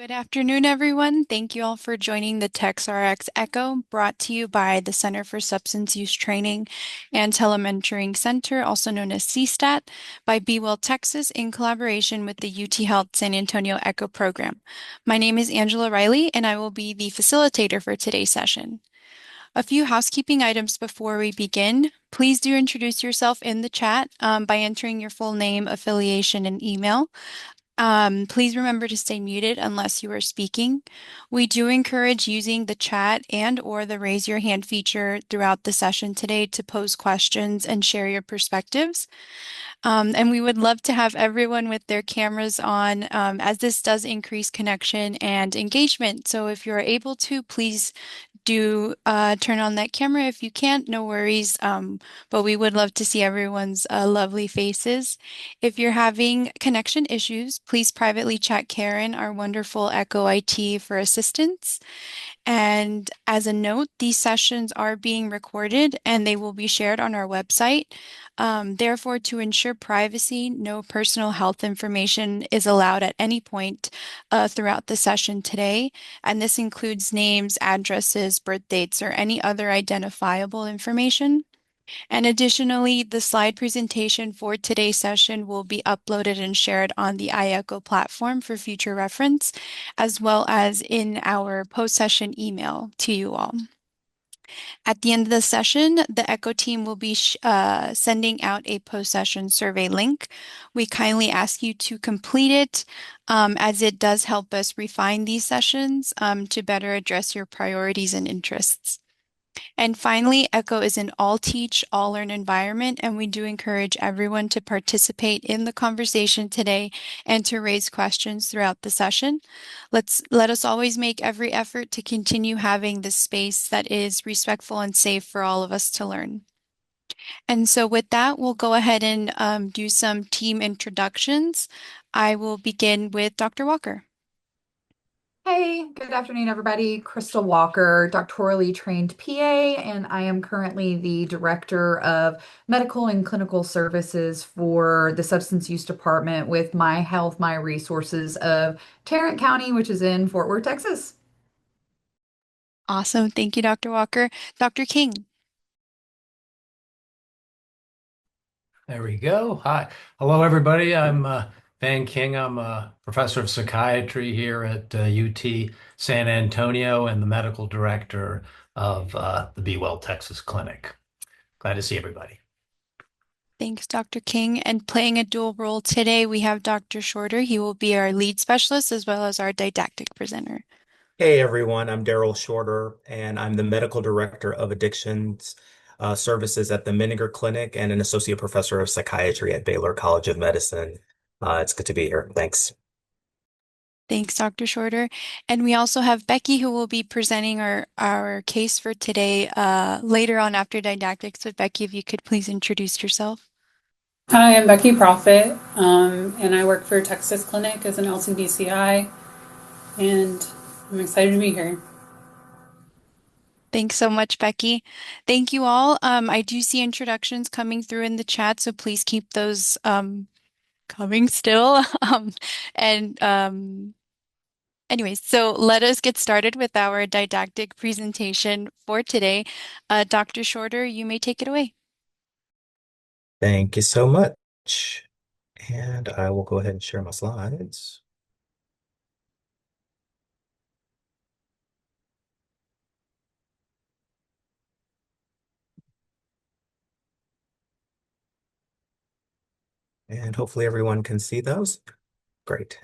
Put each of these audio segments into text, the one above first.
Good afternoon, everyone. Thank you all for joining the TxRx Echo, brought to you by the Center for Substance Use Training and Telementoring Center, also known as CSTAT, by Be Well Texas in collaboration with the UT Health San Antonio Echo program. My name is Angela Riley, and I will be the facilitator for today's session. A few housekeeping items before we begin. Please do introduce yourself in the chat by entering your full name, affiliation, and email. Please remember to stay muted unless you are speaking. We do encourage using the chat and or the raise your hand feature throughout the session today to pose questions and share your perspectives. And we would love to have everyone with their cameras on, as this does increase connection and engagement. So if you're able to, please do turn on that camera. If you can't, no worries. But we would love to see everyone's lovely faces. If you're having connection issues, please privately chat Karen, our wonderful Echo IT, for assistance. And as a note, these sessions are being recorded and they will be shared on our website. Therefore, to ensure privacy, no personal health information is allowed at any point throughout the session today. And this includes names, addresses, birth dates, or any other identifiable information. And additionally, the slide presentation for today's session will be uploaded and shared on the iEcho platform for future reference, as well as in our post-session email to you all. At the end of the session, the Echo team will be sending out a post-session survey link. We kindly ask you to complete it as it does help us refine these sessions to better address your priorities and interests. And finally, Echo is an all-teach, all-learn environment, and we do encourage everyone to participate in the conversation today and to raise questions throughout the session. Let us always make every effort to continue having this space that is respectful and safe for all of us to learn. And so with that, we'll go ahead and do some team introductions. I will begin with Dr. Walker. Hey, good afternoon, everybody. Crystal Walker, doctorally trained PA, and I am currently the Director of Medical and Clinical Services for the Substance Use Department with My Health, My Resources of Tarrant County, which is in Fort Worth, Texas. Awesome. Thank you, Dr. Walker. Dr. King. There we go. Hi. Hello, everybody. I'm Van King. I'm a professor of psychiatry here at UT San Antonio and the medical director of the Be Well Texas Clinic. Glad to see everybody. Thanks, Dr. King. And playing a dual role today, we have Dr. Shorter. He will be our lead specialist as well as our didactic presenter. Hey everyone, I'm Daryl Shorter, and I'm the medical director of addictions services at the Menninger Clinic and an associate professor of psychiatry at Baylor College of Medicine. It's good to be here. Thanks. Thanks, Dr. Shorter. And we also have Becky who will be presenting our case for today later on after didactics. So Becky, if you could please introduce yourself. Hi, I'm Becky Profit, and I work for Texas Clinic as an LCDCI, and I'm excited to be here. Thanks so much, Becky. Thank you all. I do see introductions coming through in the chat, so please keep those coming still. Anyways, so let us get started with our didactic presentation for today. Dr. Shorter, you may take it away. Thank you so much. And I will go ahead and share my slides. And hopefully everyone can see those. Great.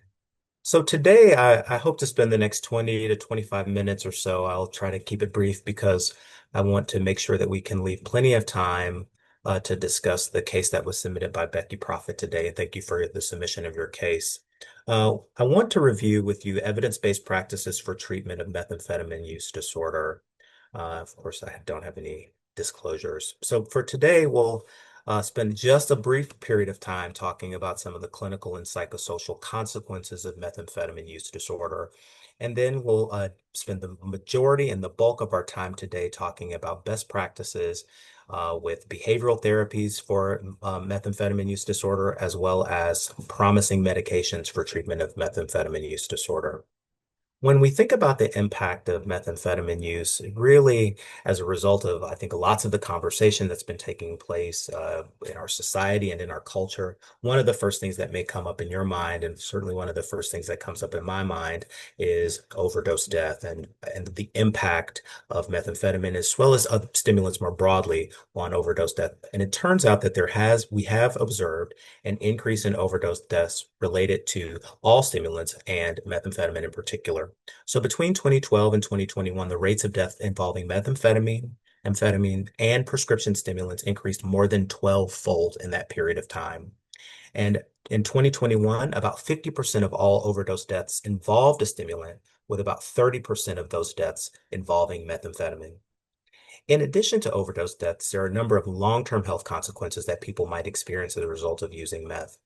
So today I hope to spend the next 20 to 25 minutes or so. I'll try to keep it brief because I want to make sure that we can leave plenty of time to discuss the case that was submitted by Becky Profit today. And thank you for the submission of your case. I want to review with you evidence-based practices for treatment of methamphetamine use disorder. Of course, I don't have any disclosures. So for today, we'll spend just a brief period of time talking about some of the clinical and psychosocial consequences of methamphetamine use disorder. And then we'll spend the majority and the bulk of our time today talking about best practices with behavioral therapies for methamphetamine use disorder, as well as promising medications for treatment of methamphetamine use disorder. When we think about the impact of methamphetamine use, it really, as a result of, I think, lots of the conversation that's been taking place in our society and in our culture, one of the first things that may come up in your mind, and certainly one of the first things that comes up in my mind, is overdose death and the impact of methamphetamine as well as other stimulants more broadly on overdose death. And it turns out that we have observed an increase in overdose deaths related to all stimulants and methamphetamine in particular. So between 2012 and 2021, the rates of death involving amphetamine, and prescription stimulants increased more than 12-fold in that period of time. And in 2021, about 50% of all overdose deaths involved a stimulant, with about 30% of those deaths involving methamphetamine. In addition to overdose deaths, there are a number of long-term health consequences that people might experience as a result of using meth.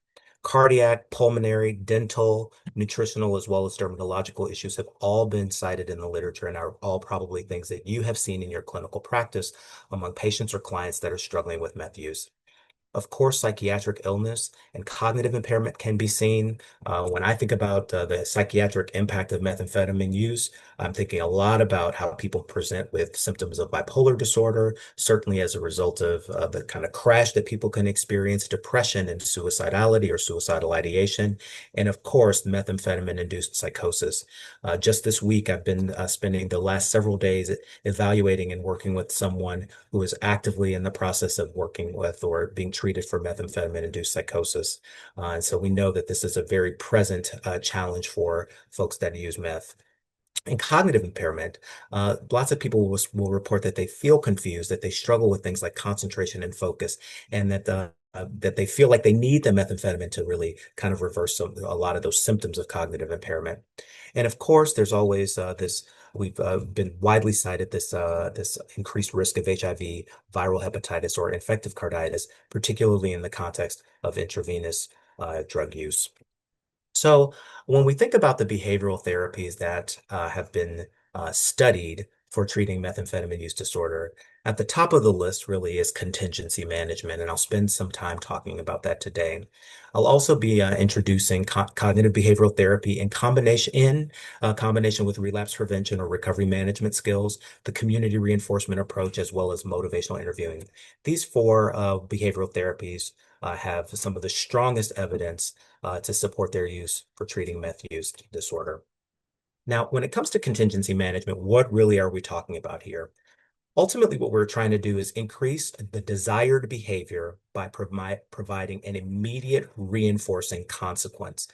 Cardiac, pulmonary, dental, nutritional, as well as dermatological issues have all been cited in the literature and are all probably things that you have seen in your clinical practice among patients or clients that are struggling with meth use. Of course, psychiatric illness and cognitive impairment can be seen. When I think about the psychiatric impact of methamphetamine use, I'm thinking a lot about how people present with symptoms of bipolar disorder, certainly as a result of the kind of crash that people can experience, depression and suicidality or suicidal ideation, and of course, methamphetamine-induced psychosis. Just this week, I've been spending the last several days evaluating and working with someone who is actively in the process of working with or being treated for methamphetamine-induced psychosis. And so we know that this is a very present challenge for folks that use meth. And cognitive impairment, lots of people will report that they feel confused, that they struggle with things like concentration and focus, and that they feel like they need the methamphetamine to really kind of reverse a lot of those symptoms of cognitive impairment. And of course, there's always we've been widely cited this increased risk of HIV, viral hepatitis, or infective carditis, particularly in the context of intravenous drug use. So when we think about the behavioral therapies that have been studied for treating methamphetamine use disorder, at the top of the list really is contingency management, and I'll spend some time talking about that today. I'll also be introducing cognitive behavioral therapy in combination with relapse prevention or recovery management skills, the community reinforcement approach, as well as motivational interviewing. These four behavioral therapies have some of the strongest evidence to support their use for treating meth use disorder. Now, when it comes to contingency management, what really are we talking about here? Ultimately, what we're trying to do is increase the desired behavior by providing an immediate reinforcing consequence.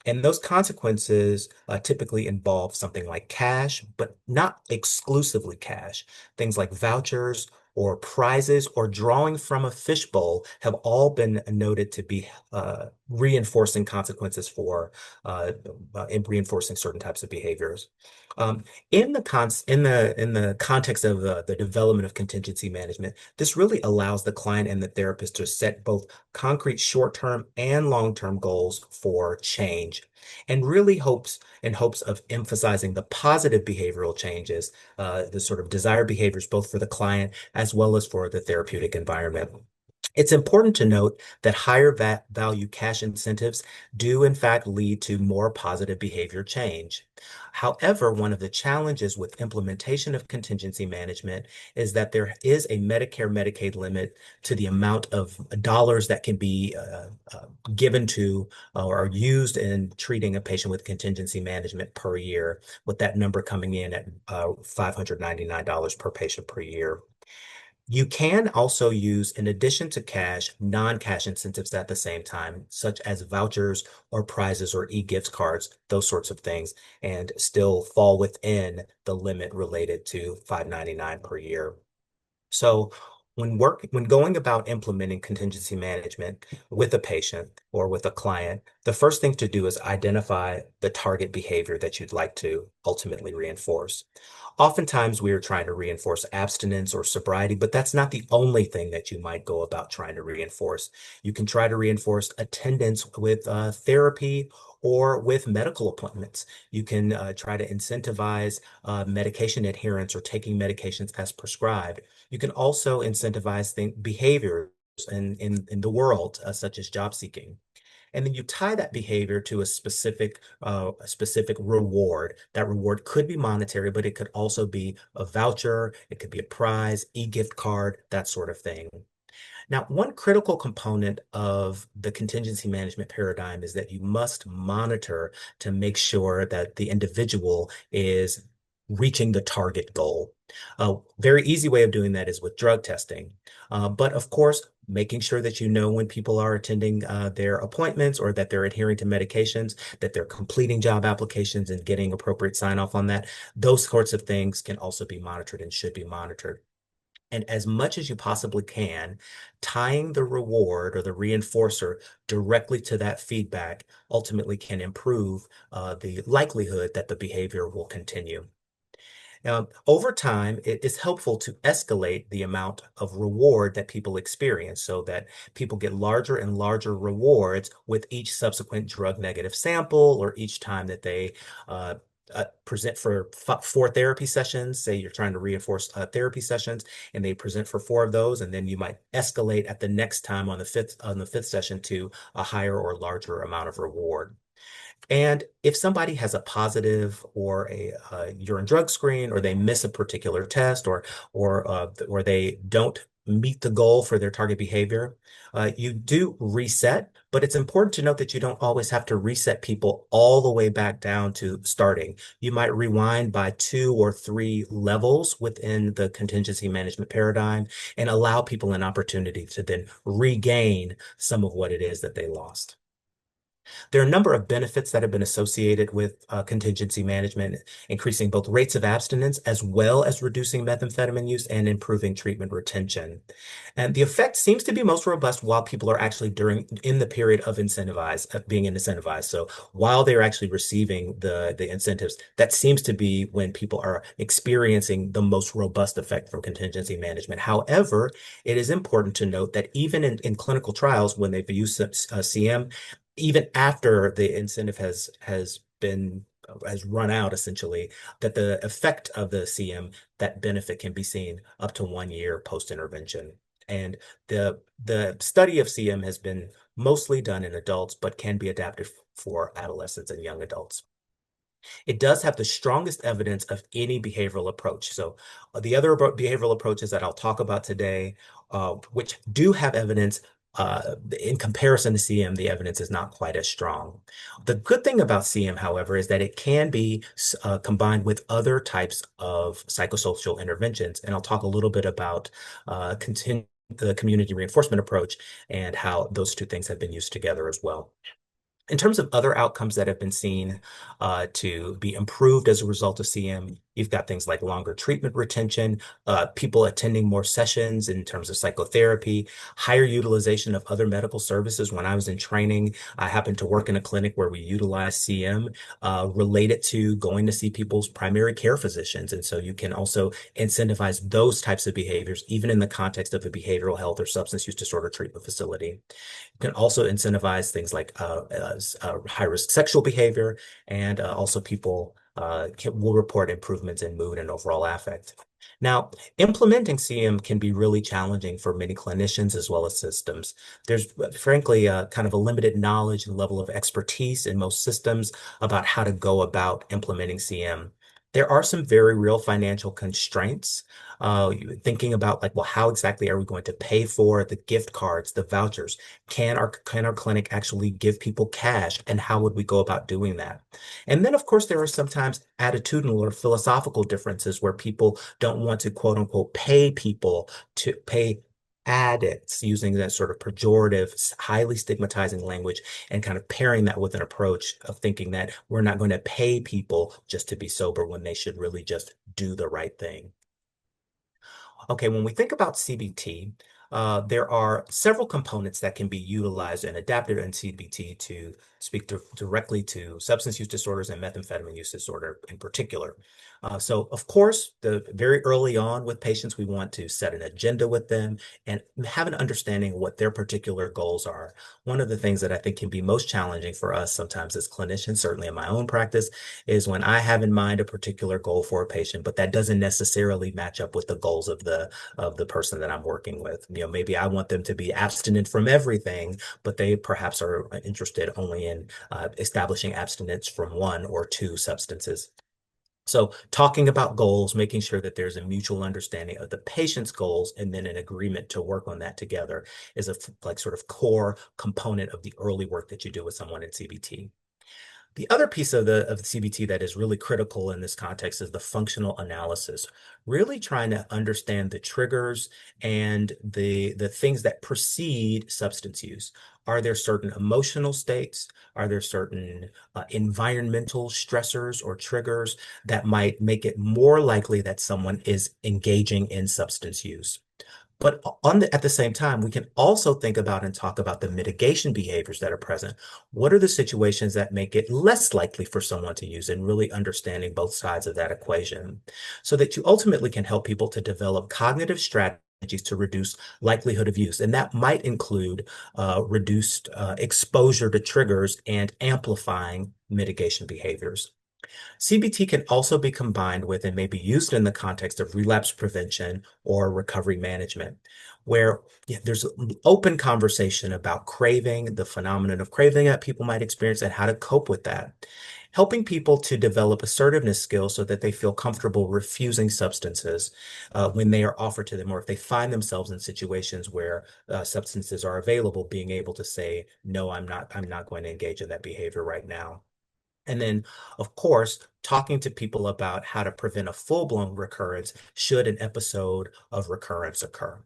And those consequences typically involve something like cash, but not exclusively cash. Things like vouchers or prizes or drawing from a fishbowl have all been noted to be reinforcing consequences for in reinforcing certain types of behaviors. In the context of the development of contingency management, this really allows the client and the therapist to set both concrete short-term and long-term goals for change, and really hopes of emphasizing the positive behavioral changes, the sort of desired behaviors, both for the client as well as for the therapeutic environment. It's important to note that higher value cash incentives do in fact lead to more positive behavior change. However, one of the challenges with implementation of contingency management is that there is a Medicare/Medicaid limit to the amount of dollars that can be given to or used in treating a patient with contingency management per year, with that number coming in at $599 per patient per year. You can also use, in addition to cash, non-cash incentives at the same time, such as vouchers or prizes or e-gift cards, those sorts of things, and still fall within the limit related to $599 per year. So when going about implementing contingency management with a patient or with a client, the first thing to do is identify the target behavior that you'd like to ultimately reinforce. Oftentimes, we are trying to reinforce abstinence or sobriety, but that's not the only thing that you might go about trying to reinforce. You can try to reinforce attendance with therapy or with medical appointments. You can try to incentivize medication adherence or taking medications as prescribed. You can also incentivize behaviors in the world, such as job seeking. And then you tie that behavior to a specific reward. That reward could be monetary, but it could also be a voucher, it could be a prize, e-gift card, that sort of thing. Now, one critical component of the contingency management paradigm is that you must monitor to make sure that the individual is reaching the target goal. A very easy way of doing that is with drug testing. But of course, making sure that you know when people are attending their appointments or that they're adhering to medications, that they're completing job applications and getting appropriate sign off on that. Those sorts of things can also be monitored and should be monitored. And as much as you possibly can, tying the reward or the reinforcer directly to that feedback ultimately can improve the likelihood that the behavior will continue. Over time, it is helpful to escalate the amount of reward that people experience so that people get larger and larger rewards with each subsequent drug negative sample or each time that they uh, present for 4 therapy sessions. Say you're trying to reinforce therapy sessions and they present for 4 of those, and then you might escalate at the next time on the fifth session to a higher or larger amount of reward. And if somebody has a positive or a urine drug screen, or they miss a particular test, or they don't meet the goal for their target behavior, you do reset. But it's important to note that you don't always have to reset people all the way back down to starting. You might rewind by 2 or 3 levels within the contingency management paradigm and allow people an opportunity to then regain some of what it is that they lost. There are a number of benefits that have been associated with contingency management, increasing both rates of abstinence as well as reducing methamphetamine use and improving treatment retention. And the effect seems to be most robust while people are actually in the period of being incentivized. So while they're actually receiving the incentives, that seems to be when people are experiencing the most robust effect from contingency management. However, it is important to note that even in clinical trials, when they've used CM, even after the incentive has run out, essentially, that the effect of the CM, that benefit can be seen up to 1 year post-intervention. And the study of CM has been mostly done in adults, but can be adapted for adolescents and young adults. It does have the strongest evidence of any behavioral approach. So the other behavioral approaches that I'll talk about today, which do have evidence, in comparison to CM, the evidence is not quite as strong. The good thing about CM, however, is that it can be combined with other types of psychosocial interventions. And I'll talk a little bit about the community reinforcement approach and how those two things have been used together as well. In terms of other outcomes that have been seen to be improved as a result of CM, you've got things like longer treatment retention, people attending more sessions in terms of psychotherapy, higher utilization of other medical services. When I was in training, I happened to work in a clinic where we utilized CM related to going to see people's primary care physicians. And so you can also incentivize those types of behaviors, even in the context of a behavioral health or substance use disorder treatment facility. You can also incentivize things like high-risk sexual behavior, and also people will report improvements in mood and overall affect. Now, implementing CM can be really challenging for many clinicians as well as systems. There's frankly kind of a limited knowledge and level of expertise in most systems about how to go about implementing CM. There are some very real financial constraints. Thinking about like, well, how exactly are we going to pay for the gift cards, the vouchers? Can our clinic actually give people cash, and how would we go about doing that? And then, of course, there are sometimes attitudinal or philosophical differences where people don't want to, quote unquote, pay people to pay addicts, using that sort of pejorative, highly stigmatizing language, and kind of pairing that with an approach of thinking that we're not going to pay people just to be sober when they should really just do the right thing. Okay, when we think about CBT, there are several components that can be utilized and adapted in CBT to speak directly to substance use disorders and methamphetamine use disorder in particular. So, of course, very early on with patients, we want to set an agenda with them and have an understanding of what their particular goals are. One of the things that I think can be most challenging for us sometimes as clinicians, certainly in my own practice, is when I have in mind a particular goal for a patient, but that doesn't necessarily match up with the goals of the person that I'm working with. Maybe I want them to be abstinent from everything, but they perhaps are interested only in establishing abstinence from one or two substances. So talking about goals, making sure that there's a mutual understanding of the patient's goals and then an agreement to work on that together is a like sort of core component of the early work that you do with someone in CBT. The other piece of the CBT that is really critical in this context is the functional analysis, really trying to understand the triggers and the things that precede substance use. Are there certain emotional states? Are there certain environmental stressors or triggers that might make it more likely that someone is engaging in substance use? But at the same time, we can also think about and talk about the mitigation behaviors that are present. What are the situations that make it less likely for someone to use, and really understanding both sides of that equation so that you ultimately can help people to develop cognitive strategies to reduce likelihood of use. And that might include reduced exposure to triggers and amplifying mitigation behaviors. CBT can also be combined with and may be used in the context of relapse prevention or recovery management, where there's an open conversation about craving, the phenomenon of craving that people might experience, and how to cope with that. Helping people to develop assertiveness skills so that they feel comfortable refusing substances when they are offered to them, or if they find themselves in situations where substances are available, being able to say, no, I'm not going to engage in that behavior right now. And then, of course, talking to people about how to prevent a full-blown recurrence should an episode of recurrence occur.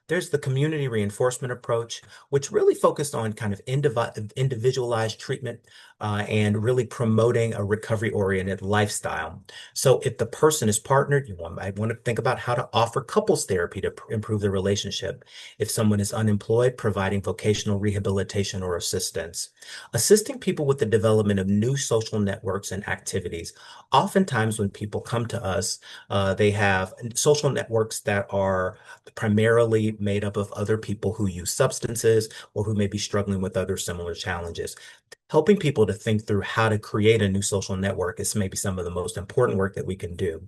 There's the community reinforcement approach, which really focused on kind of individualized treatment and really promoting a recovery-oriented lifestyle. So if the person is partnered, might want to think about how to offer couples therapy to improve the relationship. If someone is unemployed, providing vocational rehabilitation or assistance. Assisting people with the development of new social networks and activities. Oftentimes when people come to us, they have social networks that are primarily made up of other people who use substances or who may be struggling with other similar challenges. Helping people to think through how to create a new social network is maybe some of the most important work that we can do.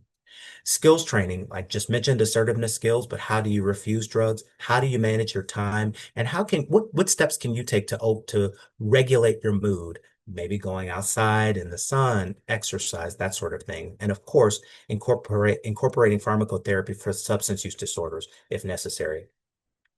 Skills training, I just mentioned assertiveness skills, but how do you refuse drugs? How do you manage your time? And what steps can you take to regulate your mood? Maybe going outside in the sun, exercise, that sort of thing. And of course, incorporating pharmacotherapy for substance use disorders if necessary.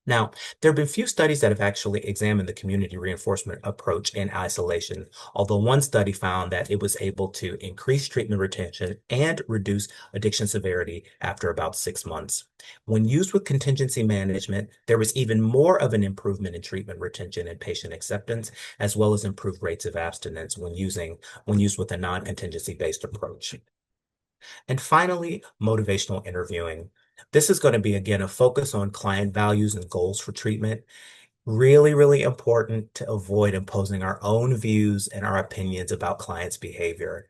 Now, there have been few studies that have actually examined the community reinforcement approach in isolation, although one study found that it was able to increase treatment retention and reduce addiction severity after about 6 months. When used with contingency management, there was even more of an improvement in treatment retention and patient acceptance, as well as improved rates of abstinence when used with a non-contingency based approach. And finally, motivational interviewing. This is going to be, again, a focus on client values and goals for treatment. Really, really important to avoid imposing our own views and our opinions about clients' behavior.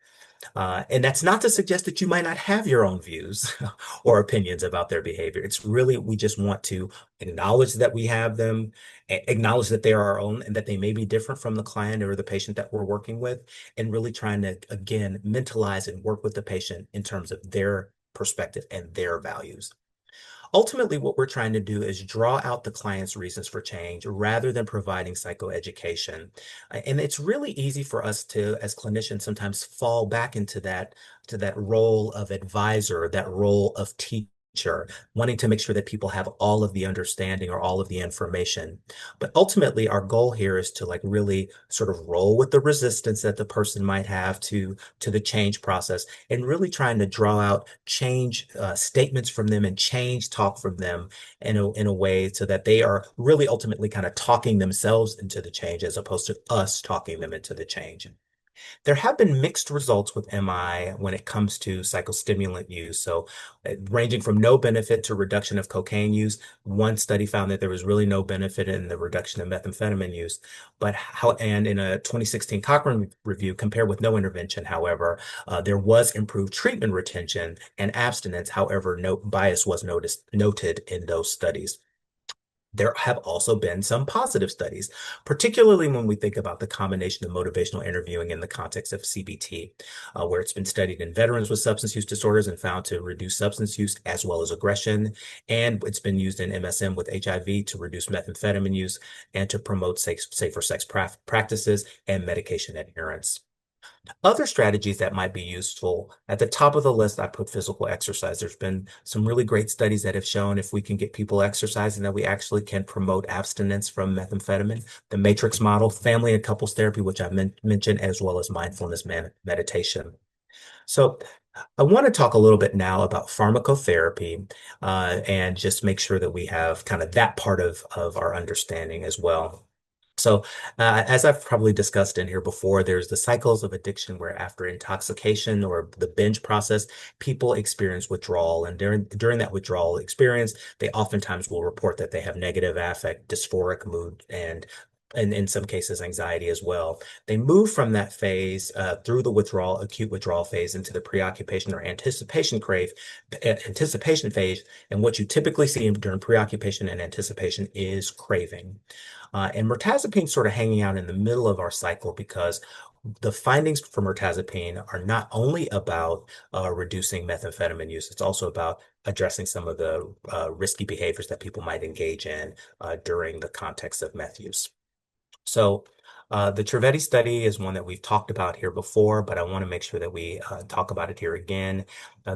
And that's not to suggest that you might not have your own views or opinions about their behavior. It's really, we just want to acknowledge that we have them, acknowledge that they are our own and that they may be different from the client or the patient that we're working with, and really trying to, again, mentalize and work with the patient in terms of their perspective and their values. Ultimately, what we're trying to do is draw out the client's reasons for change rather than providing psychoeducation. And it's really easy for us to, as clinicians, sometimes fall back into that role of advisor, that role of teacher, wanting to make sure that people have all of the understanding or all of the information. But ultimately, our goal here is to like really sort of roll with the resistance that the person might have to the change process, and really trying to draw out change statements from them and change talk from them in a way so that they are really ultimately kind of talking themselves into the change as opposed to us talking them into the change. There have been mixed results with MI when it comes to psychostimulant use. So ranging from no benefit to reduction of cocaine use. One study found that there was really no benefit in the reduction of methamphetamine use. And in a 2016 Cochrane review, compared with no intervention, however, there was improved treatment retention and abstinence. However, no bias was noted in those studies. There have also been some positive studies, particularly when we think about the combination of motivational interviewing in the context of CBT, where it's been studied in veterans with substance use disorders and found to reduce substance use as well as aggression. And it's been used in MSM with HIV to reduce methamphetamine use and to promote safer sex practices and medication adherence. Other strategies that might be useful, at the top of the list, I put physical exercise. There's been some really great studies that have shown if we can get people exercising, that we actually can promote abstinence from methamphetamine. The matrix model, family and couples therapy, which I mentioned, as well as mindfulness meditation. So I want to talk a little bit now about pharmacotherapy and just make sure that we have kind of that part of our understanding as well. So, as I've probably discussed in here before, there's the cycles of addiction where after intoxication or the binge process, people experience withdrawal. And during that withdrawal experience, they oftentimes will report that they have negative affect, dysphoric mood, and in some cases, anxiety as well. They move from that phase through the acute withdrawal phase into the preoccupation or anticipation phase. And what you typically see during preoccupation and anticipation is craving. And mirtazapine sort of hanging out in the middle of our cycle because the findings for mirtazapine are not only about reducing methamphetamine use, it's also about addressing some of the risky behaviors that people might engage in during the context of meth use. So the Trivedi study is one that we've talked about here before, but I want to make sure that we talk about it here again.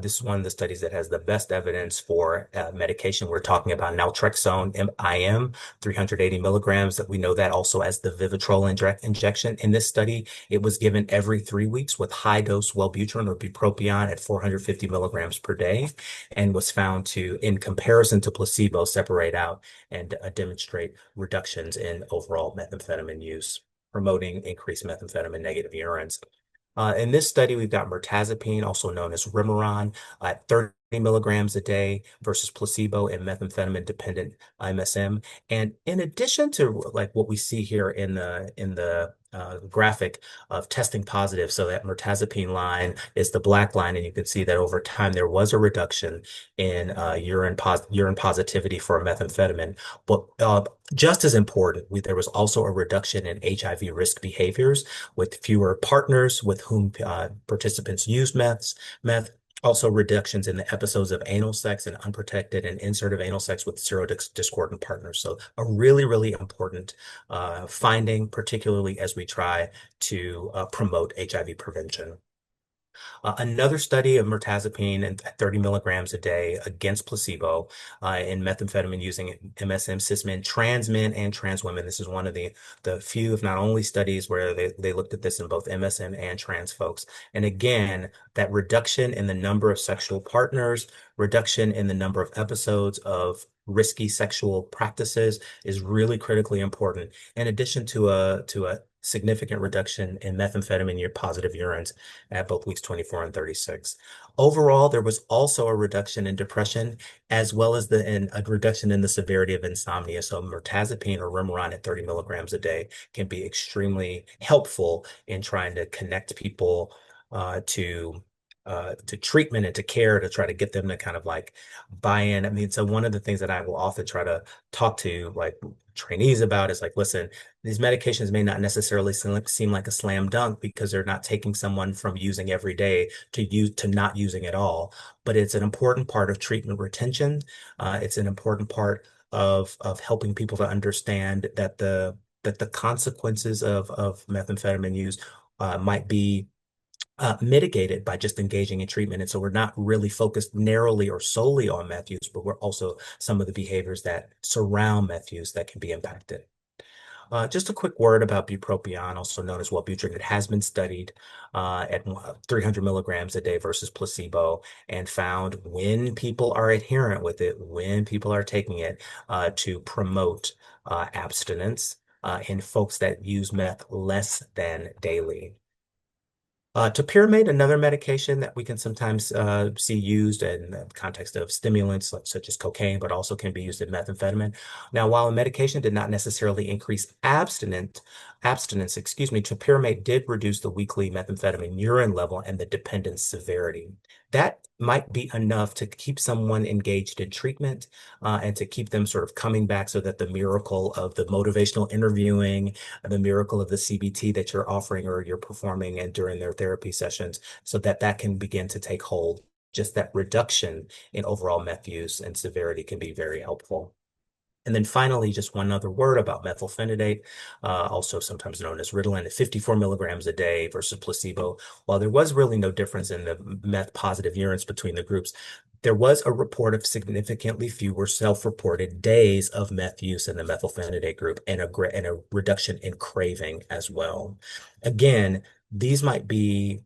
This is one of the studies that has the best evidence for medication. We're talking about naltrexone IM, 380 milligrams, that we know that also as the Vivitrol injection. In this study, it was given every 3 weeks with high dose Wellbutrin or bupropion at 450 milligrams per day and was found to, in comparison to placebo, separate out and demonstrate reductions in overall methamphetamine use, promoting increased methamphetamine negative urines. In this study, we've got mirtazapine, also known as Remeron, at 30 milligrams a day versus placebo in methamphetamine-dependent MSM. And in addition to like what we see here in the graphic of testing positive, so that mirtazapine line is the black line, and you can see that over time there was a reduction in urine positivity for methamphetamine. But just as important, there was also a reduction in HIV risk behaviors with fewer partners with whom participants used meth, also reductions in the episodes of anal sex and unprotected and insertive anal sex with serodiscordant partners. So a really, really important finding, particularly as we try to promote HIV prevention. Another study of mirtazapine at 30 milligrams a day against placebo in methamphetamine using MSM cis men, trans men, and trans women. This is one of the few, if not only, studies where they looked at this in both MSM and trans folks. And again, that reduction in the number of sexual partners, reduction in the number of episodes of risky sexual practices is really critically important, in addition to a significant reduction in methamphetamine positive urines at both weeks 24 and 36. Overall, there was also a reduction in depression, as well as a reduction in the severity of insomnia. So mirtazapine or Remeron at 30 milligrams a day can be extremely helpful in trying to connect people to treatment and to care, to try to get them to kind of like buy in. I mean, so one of the things that I will often try to talk to like trainees about is like, listen, these medications may not necessarily seem like a slam dunk because they're not taking someone from using every day to not using at all, but it's an important part of treatment retention. It's an important part of helping people to understand that the consequences of methamphetamine use might be mitigated by just engaging in treatment. And so we're not really focused narrowly or solely on meth use, but we're also some of the behaviors that surround meth use that can be impacted. Just a quick word about bupropion, also known as Wellbutrin. It has been studied at 300 milligrams a day versus placebo, and found when people are adherent with it, when people are taking it, to promote abstinence in folks that use meth less than daily. Topiramate, another medication that we can sometimes see used in the context of stimulants such as cocaine, but also can be used in methamphetamine. Now, while a medication did not necessarily increase abstinence, topiramate did reduce the weekly methamphetamine urine level and the dependence severity. that might be enough to keep someone engaged in treatment and to keep them sort of coming back so that the miracle of the motivational interviewing, the miracle of the CBT that you're offering or you're performing and during their therapy sessions, so that that can begin to take hold. Just that reduction in overall meth use and severity can be very helpful. And then finally, just one other word about methylphenidate, also sometimes known as Ritalin, at 54 milligrams a day versus placebo. While there was really no difference in the meth positive urines between the groups, there was a report of significantly fewer self-reported days of meth use in the methylphenidate group and a reduction in craving as well. Again, these might be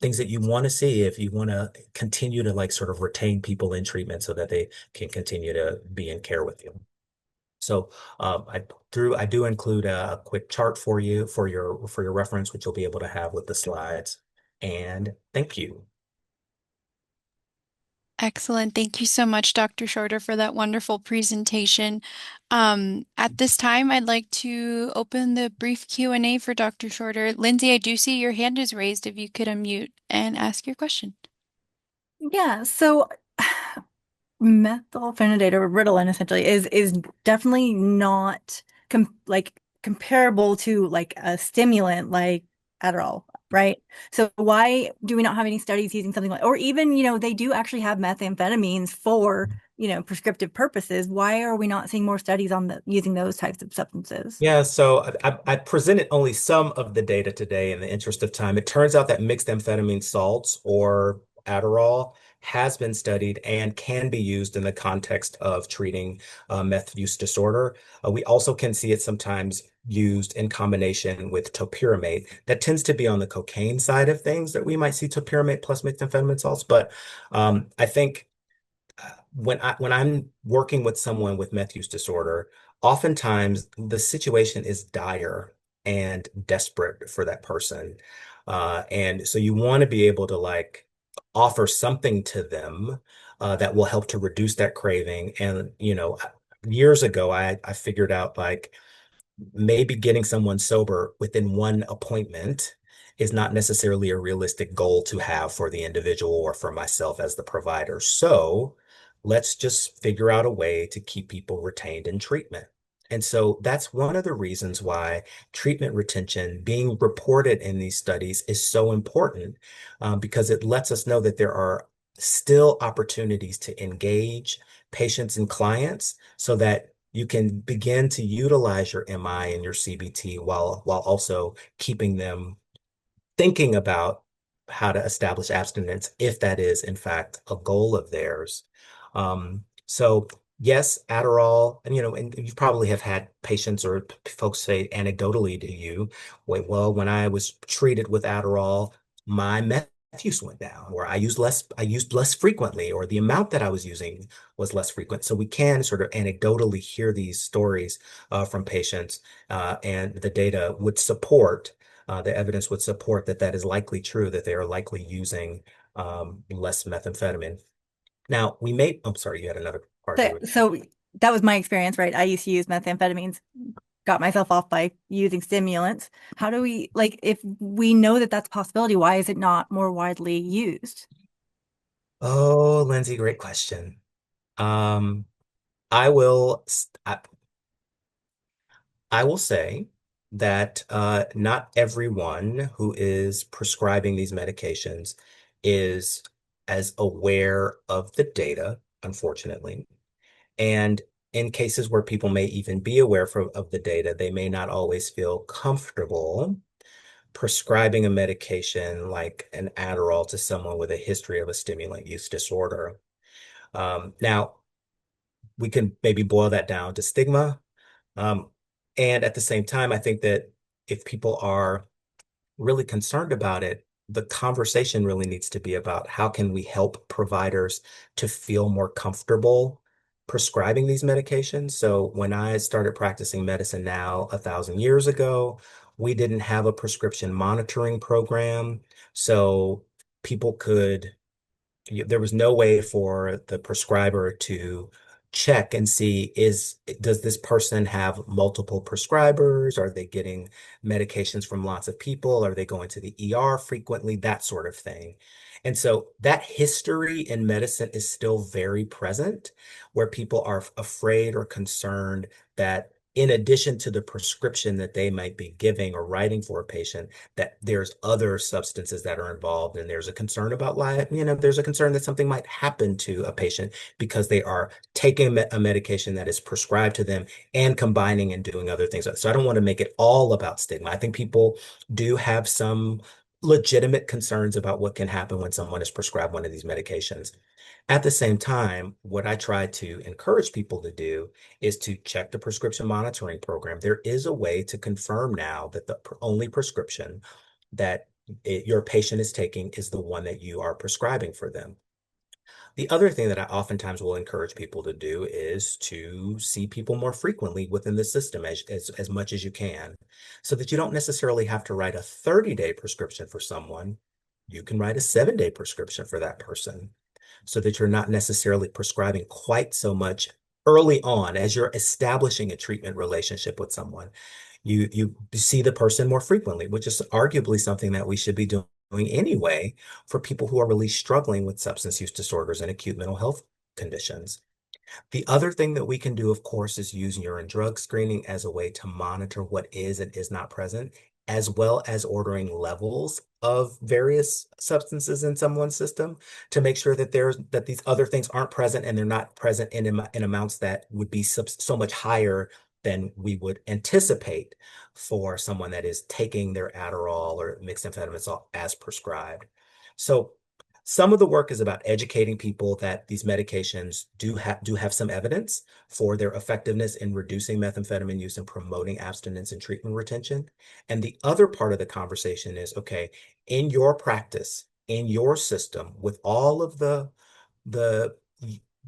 things that you want to see if you want to continue to like sort of retain people in treatment so that they can continue to be in care with you. So I do include a quick chart for you for your reference, which you'll be able to have with the slides. And thank you. Excellent. Thank you so much, Dr. Shorter, for that wonderful presentation. At this time, I'd like to open the brief Q&A for Dr. Shorter. Lindsay, I do see your hand is raised. If you could unmute and ask your question. Yeah, so methylphenidate or Ritalin essentially is definitely not comparable to like a stimulant like Adderall, right? So why do we not have any studies using something like, or even, they do actually have methamphetamines for, prescriptive purposes. Why are we not seeing more studies on using those types of substances? Yeah, so I presented only some of the data today in the interest of time. It turns out that mixed amphetamine salts or Adderall has been studied and can be used in the context of treating meth use disorder. We also can see it sometimes used in combination with topiramate. That tends to be on the cocaine side of things that we might see topiramate plus mixed amphetamine salts. But I think when I'm working with someone with meth use disorder, oftentimes the situation is dire and desperate for that person. And so you want to be able to like offer something to them that will help to reduce that craving. And, years ago, I figured out like maybe getting someone sober within one appointment is not necessarily a realistic goal to have for the individual or for myself as the provider. So let's just figure out a way to keep people retained in treatment. And so that's one of the reasons why treatment retention being reported in these studies is so important, because it lets us know that there are still opportunities to engage patients and clients so that you can begin to utilize your MI and your CBT while also keeping them thinking about how to establish abstinence if that is in fact a goal of theirs. So yes, Adderall, and you probably have had patients or folks say anecdotally to you, wait, well, when I was treated with Adderall, my meth use went down, or I used less frequently, or the amount that I was using was less frequent. So we can sort of anecdotally hear these stories from patients, and the data would support, the evidence would support that that is likely true, that they are likely using less methamphetamine. Now, I'm sorry, you had another part you would. So that was my experience, right? I used to use methamphetamines, got myself off by using stimulants. How do we, like, if we know that that's a possibility, why is it not more widely used? Oh, Lindsay, great question. Um, I will, I will say that not everyone who is prescribing these medications is as aware of the data, unfortunately. And in cases where people may even be aware of the data, they may not always feel comfortable prescribing a medication like an Adderall to someone with a history of a stimulant use disorder. Now, we can maybe boil that down to stigma. Um, and at the same time, I think that if people are really concerned about it, the conversation really needs to be about how can we help providers to feel more comfortable prescribing these medications. So when I started practicing medicine now 1,000 years ago, we didn't have a prescription monitoring program. So people could there was no way for the prescriber to check and see does this person have multiple prescribers? Are they getting medications from lots of people? Are they going to the ER frequently? That sort of thing. And so that history in medicine is still very present, where people are afraid or concerned that in addition to the prescription that they might be giving or writing for a patient, that there's other substances that are involved, and there's a concern about life, there's a concern that something might happen to a patient because they are taking a medication that is prescribed to them and combining and doing other things. So I don't want to make it all about stigma. I think people do have some legitimate concerns about what can happen when someone is prescribed one of these medications. At the same time, what I try to encourage people to do is to check the prescription monitoring program. There is a way to confirm now that the only prescription that your patient is taking is the one that you are prescribing for them. The other thing that I oftentimes will encourage people to do is to see people more frequently within the system as much as you can, so that you don't necessarily have to write a 30-day prescription for someone. You can write a 7-day prescription for that person, so that you're not necessarily prescribing quite so much early on as you're establishing a treatment relationship with someone. You see the person more frequently, which is arguably something that we should be doing anyway for people who are really struggling with substance use disorders and acute mental health conditions. The other thing that we can do, of course, is use urine drug screening as a way to monitor what is and is not present, as well as ordering levels of various substances in someone's system to make sure that these other things aren't present, and they're not present in amounts that would be so much higher than we would anticipate for someone that is taking their Adderall or mixed amphetamines as prescribed. So some of the work is about educating people that these medications do have some evidence for their effectiveness in reducing methamphetamine use and promoting abstinence and treatment retention. And the other part of the conversation is, okay, in your practice, in your system, with all of the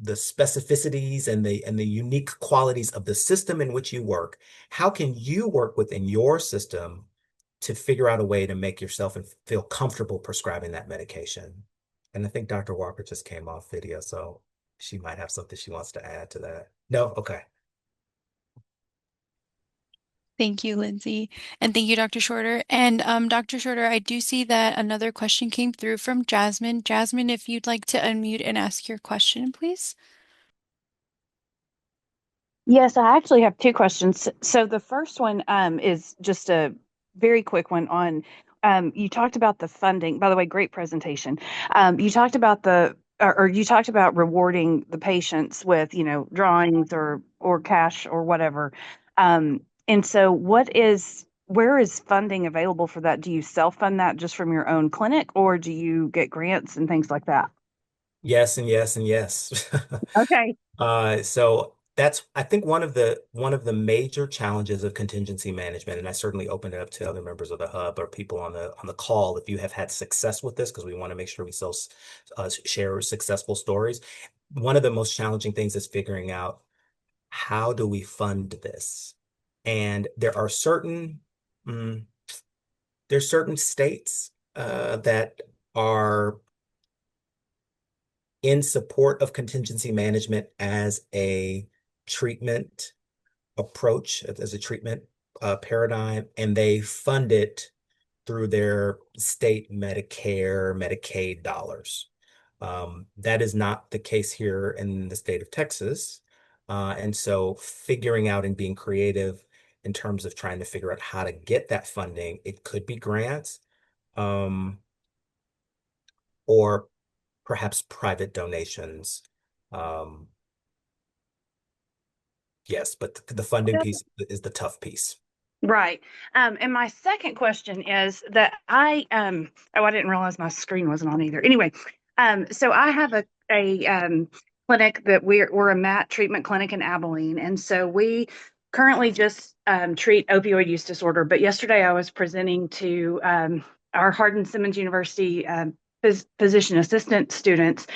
the specificities and the unique qualities of the system in which you work, how can you work within your system to figure out a way to make yourself and feel comfortable prescribing that medication? And I think Dr. Walker just came off video, so she might have something she wants to add to that. No? Okay. Thank you, Lindsay. And thank you, Dr. Shorter. And Dr. Shorter, I do see that another question came through from Jasmine. Jasmine, if you'd like to unmute and ask your question, please. Yes, I actually have two questions. So the first one is just a very quick one on you talked about the funding. By the way, great presentation. You talked about or you talked about rewarding the patients with, drawings or cash or whatever. And so where is funding available for that? Do you self-fund that just from your own clinic, or do you get grants and things like that? Yes, and yes, and yes. Okay. So that's, I think, one of the major challenges of contingency management, and I certainly open it up to other members of the hub or people on the call if you have had success with this, because we want to make sure we share successful stories. One of the most challenging things is figuring out, how do we fund this? And mm, there's certain states that are in support of contingency management as a treatment approach, as a treatment paradigm, and they fund it through their state Medicare, Medicaid dollars. That is not the case here in the state of Texas. And so figuring out and being creative in terms of trying to figure out how to get that funding, it could be grants, or perhaps private donations. Um, yes, but the funding piece is the tough piece. Right. And my second question is that I didn't realize my screen wasn't on either. Anyway, so I have a clinic that we're a MAT treatment clinic in Abilene. And so we currently just treat opioid use disorder. But yesterday I was presenting to our Hardin-Simmons University physician assistant students,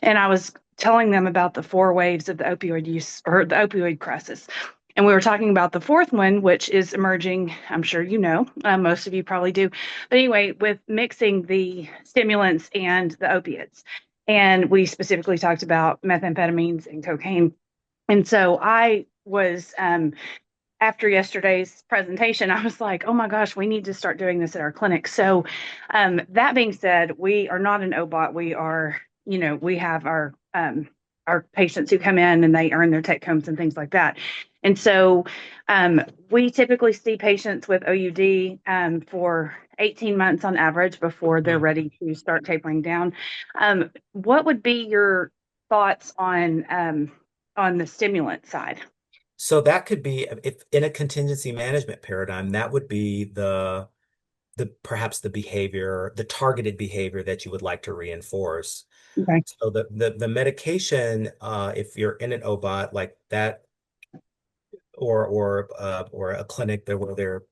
and I was telling them about the four waves of the opioid use, or the opioid crisis. And we were talking about the fourth one, which is emerging. I'm sure you know, most of you probably do. But anyway, with mixing the stimulants and the opiates. And we specifically talked about methamphetamines and cocaine. And so I was after yesterday's presentation, I was like, oh my gosh, we need to start doing this at our clinic. So, that being said, we are not an OBOT. We are, we have our patients who come in and they earn their take homes and things like that. And so, we typically see patients with OUD for 18 months on average before they're ready to start tapering down. What would be your thoughts on the stimulant side? So that could be if in a contingency management paradigm, that would be the perhaps the behavior, the targeted behavior that you would like to reinforce. Okay. So the medication, if you're in an OBOT like that, or a clinic that where they're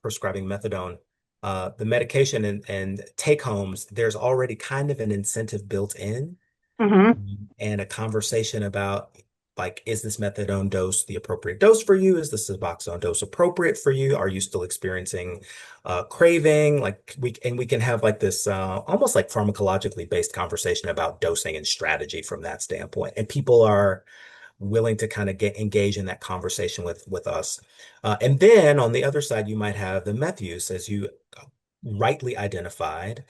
prescribing methadone, the medication and take homes, there's already kind of an incentive built in, Mm-hmm. and a conversation about like, is this methadone dose the appropriate dose for you? Is this Suboxone dose appropriate for you? Are you still experiencing craving? Like we can have like this almost like pharmacologically based conversation about dosing and strategy from that standpoint. And people are willing to kind of get engage in that conversation with us. And then on the other side, you might have the meth use, as you rightly identified.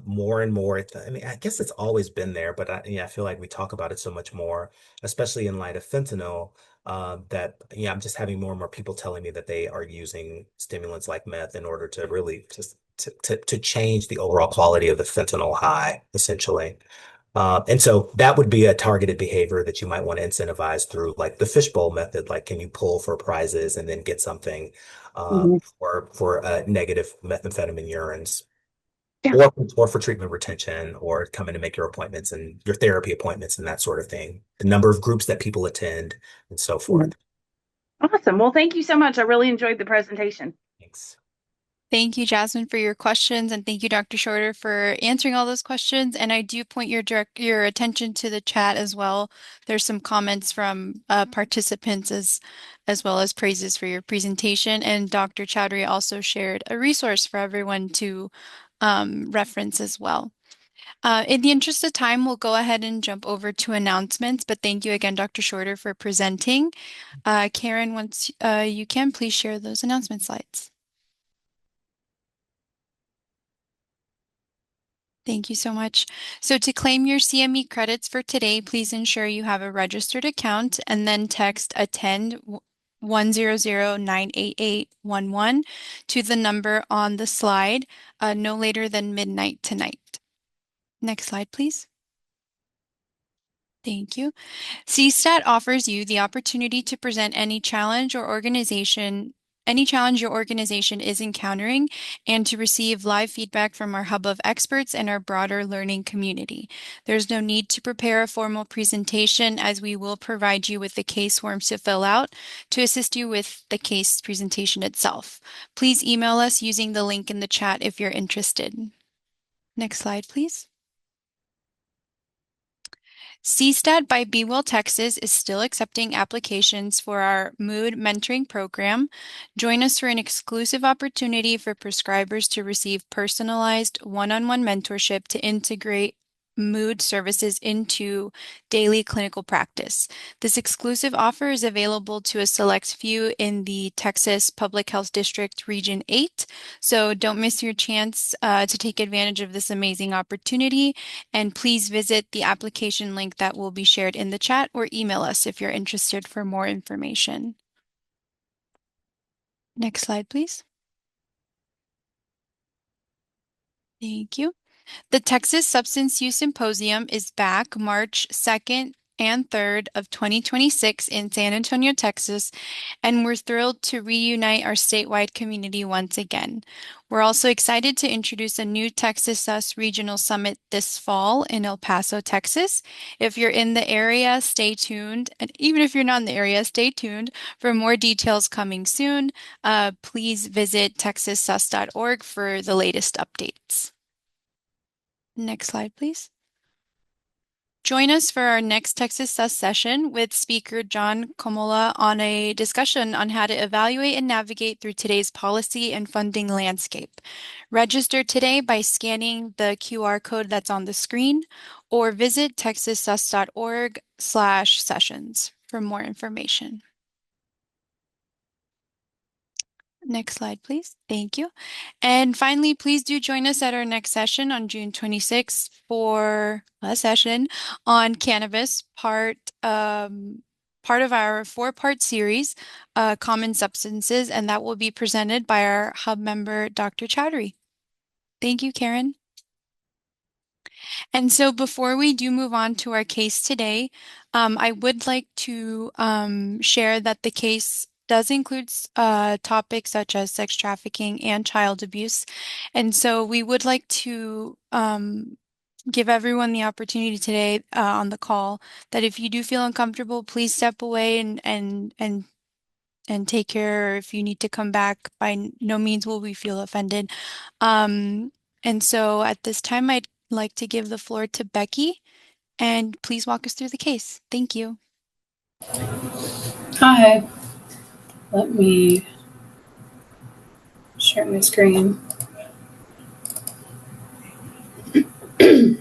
More and more, I mean, I guess it's always been there, but I feel like we talk about it so much more, especially in light of fentanyl. That I'm just having more and more people telling me that they are using stimulants like meth in order to really just to change the overall quality of the fentanyl high, essentially. And so that would be a targeted behavior that you might want to incentivize through like the fishbowl method. Like, can you pull for prizes and then get something Mm-hmm. for negative methamphetamine urines, Yeah. or for treatment retention, or come in and make your appointments and your therapy appointments and that sort of thing. The number of groups that people attend and so Mhm. forth. Awesome. Well, thank you so much. I really enjoyed the presentation. Thanks. Thank you, Jasmine, for your questions, and thank you, Dr. Shorter, for answering all those questions. And I do point your attention to the chat as well. There's some comments from participants as well as praises for your presentation. And Dr. Chowdhury also shared a resource for everyone to reference as well. In the interest of time, we'll go ahead and jump over to announcements. But thank you again, Dr. Shorter, for presenting. Karen, once you can, please share those announcement slides. Thank you so much. So to claim your CME credits for today, please ensure you have a registered account and then text attend 100-98811 to the number on the slide, no later than midnight tonight. Next slide, please. Thank you. CSTAT offers you the opportunity to present any challenge your organization is encountering and to receive live feedback from our hub of experts and our broader learning community. There's no need to prepare a formal presentation as we will provide you with the case forms to fill out to assist you with the case presentation itself. Please email us using the link in the chat if you're interested. Next slide, please. CSTAT by Be Well Texas is still accepting applications for our Mood Mentoring Program. Join us for an exclusive opportunity for prescribers to receive personalized one-on-one mentorship to integrate mood services into daily clinical practice. This exclusive offer is available to a select few in the Texas Public Health District Region 8, so don't miss your chance to take advantage of this amazing opportunity. And please visit the application link that will be shared in the chat or email us if you're interested for more information. Next slide, please. Thank you. The Texas Substance Use Symposium is back March 2nd and 3rd of 2026 in San Antonio, Texas, and we're thrilled to reunite our statewide community once again. We're also excited to introduce a new Texas Sus Regional Summit this fall in El Paso, Texas. If you're in the area, stay tuned. And even if you're not in the area, stay tuned for more details coming soon. Please visit texassus.org for the latest updates. Next slide, please. Join us for our next Texas Sus session with speaker John Komola on a discussion on how to evaluate and navigate through today's policy and funding landscape. Register today by scanning the QR code that's on the screen or visit texassus.org/sessions for more information. Next slide, please. Thank you. And finally, please do join us at our next session on June 26th for a session on cannabis, part of our 4-part series, Common Substances, and that will be presented by our hub member, Dr. Chowdhury. Thank you, Karen. And so before we do move on to our case today, I would like to share that the case does include topics such as sex trafficking and child abuse. And so we would like to give everyone the opportunity today on the call that if you do feel uncomfortable, please step away and take care. Or if you need to come back, by no means will we feel offended. And so at this time, I'd like to give the floor to Becky, and please walk us through the case. Thank you. Hi, let me share my screen. You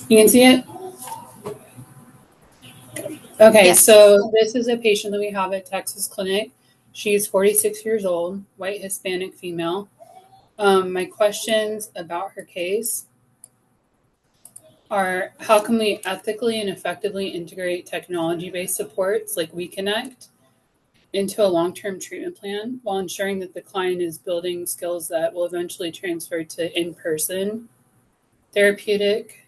can see it? Okay, Yes. So this is a patient that we have at Texas Clinic. She's 46 years old, white Hispanic female. My questions about her case are, how can we ethically and effectively integrate technology-based supports like WeConnect into a long-term treatment plan while ensuring that the client is building skills that will eventually transfer to in-person therapeutic,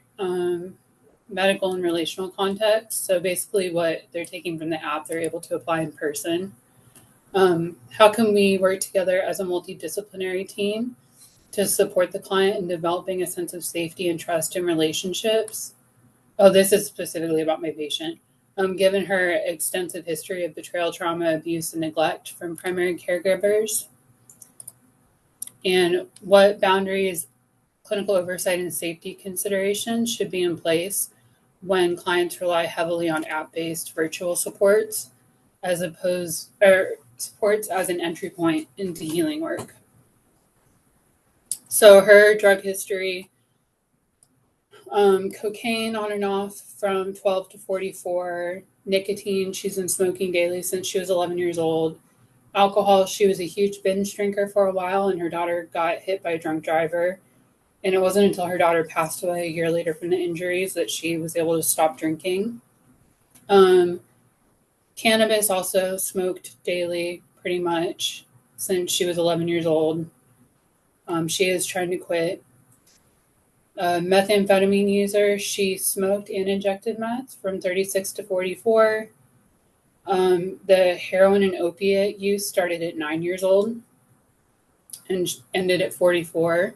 medical and relational context. So basically what they're taking from the app, they're able to apply in person. How can we work together as a multidisciplinary team to support the client in developing a sense of safety and trust in relationships? Oh, this is specifically about my patient. Given her extensive history of betrayal, trauma, abuse, and neglect from primary caregivers, and what boundaries, clinical oversight, and safety considerations should be in place when clients rely heavily on app-based virtual supports supports as an entry point into healing work. So her drug history, cocaine on and off from 12 to 44, nicotine, she's been smoking daily since she was 11 years old. Alcohol, she was a huge binge drinker for a while, and her daughter got hit by a drunk driver. And it wasn't until her daughter passed away a year later from the injuries that she was able to stop drinking. Cannabis, also smoked daily pretty much since she was 11 years old. She is trying to quit. Methamphetamine user, she smoked and injected meth from 36 to 44. The heroin and opiate use started at 9 years old and ended at 44.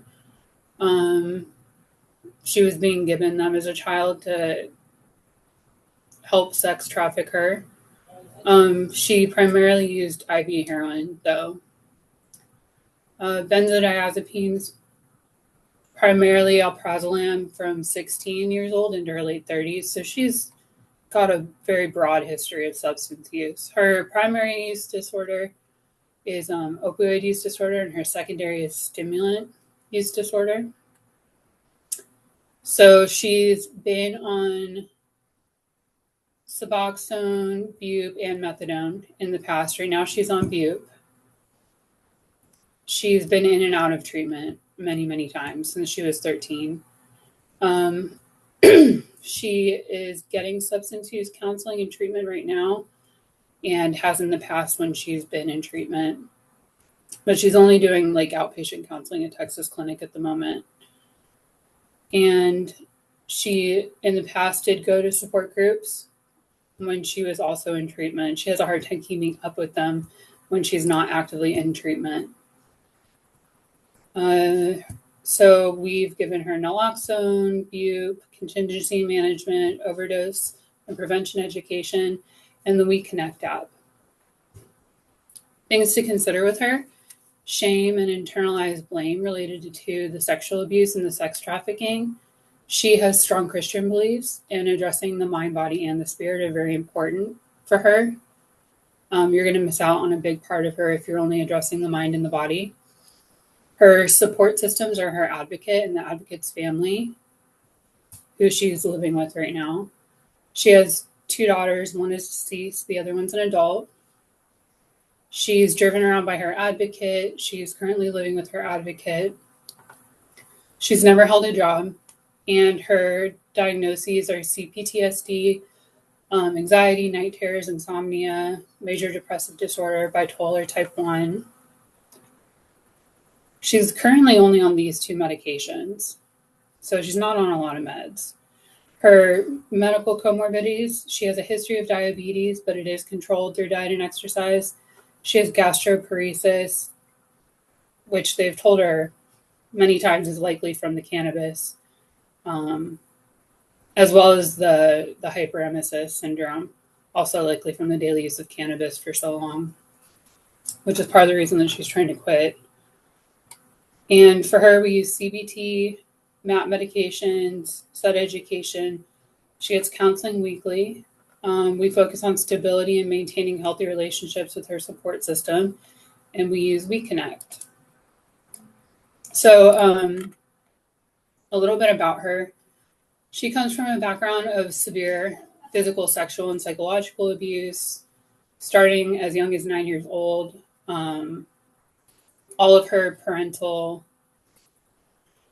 She was being given them as a child to help sex traffic her. She primarily used IV heroin, though. Benzodiazepines, primarily alprazolam from 16 years old into her late 30s. So she's got a very broad history of substance use. Her primary use disorder is opioid use disorder, and her secondary is stimulant use disorder. So she's been on Suboxone, Bupe, and Methadone in the past. Right now she's on Bupe. She's been in and out of treatment many, many times since she was 13. She is getting substance use counseling and treatment right now, and has in the past when she's been in treatment. But she's only doing like outpatient counseling at Texas Clinic at the moment. And she in the past did go to support groups when she was also in treatment. She has a hard time keeping up with them when she's not actively in treatment. So we've given her naloxone, Bupe, contingency management, overdose and prevention education, and the WeConnect app. Things to consider with her: shame and internalized blame related to the sexual abuse and the sex trafficking. She has strong Christian beliefs, and addressing the mind, body, and the spirit are very important for her. You're going to miss out on a big part of her if you're only addressing the mind and the body. Her support systems are her advocate and the advocate's family, who she's living with right now. She has 2 daughters. One is deceased, the other one's an adult. She's driven around by her advocate. She's currently living with her advocate. She's never held a job, and her diagnoses are CPTSD, anxiety, night terrors, insomnia, major depressive disorder, bipolar type 1. She's currently only on these 2 medications, so she's not on a lot of meds. Her medical comorbidities, she has a history of diabetes, but it is controlled through diet and exercise. She has gastroparesis, which they've told her many times is likely from the cannabis, as well as the hyperemesis syndrome, also likely from the daily use of cannabis for so long, which is part of the reason that she's trying to quit. And for her, we use CBT, MAT medications, SET education. She gets counseling weekly. We focus on stability and maintaining healthy relationships with her support system, and we use WeConnect. So a little bit about her. She comes from a background of severe physical, sexual, and psychological abuse, starting as young as 9 years old. All of her parental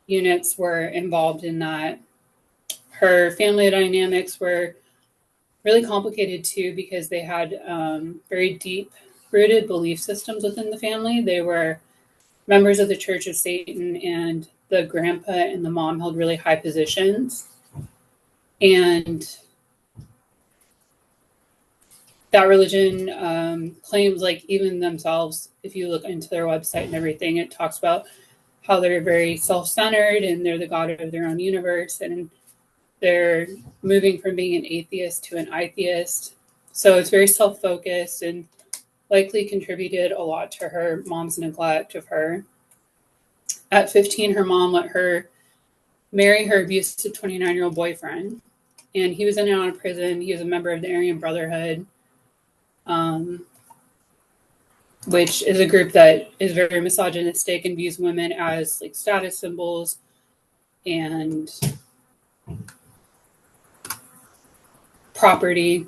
units were involved in that. Her family dynamics were really complicated too, because they had very deep-rooted belief systems within the family. They were members of the Church of Satan, and the grandpa and the mom held really high positions. And that religion claims, like, even themselves, if you look into their website and everything, it talks about how they're very self-centered and they're the god of their own universe, and they're moving from being an atheist to an atheist. So it's very self-focused and likely contributed a lot to her mom's neglect of her. At 15, her mom let her marry her abusive 29-year-old boyfriend, and he was in and out of prison. He was a member of the Aryan Brotherhood, which is a group that is very misogynistic and views women as like status symbols and property.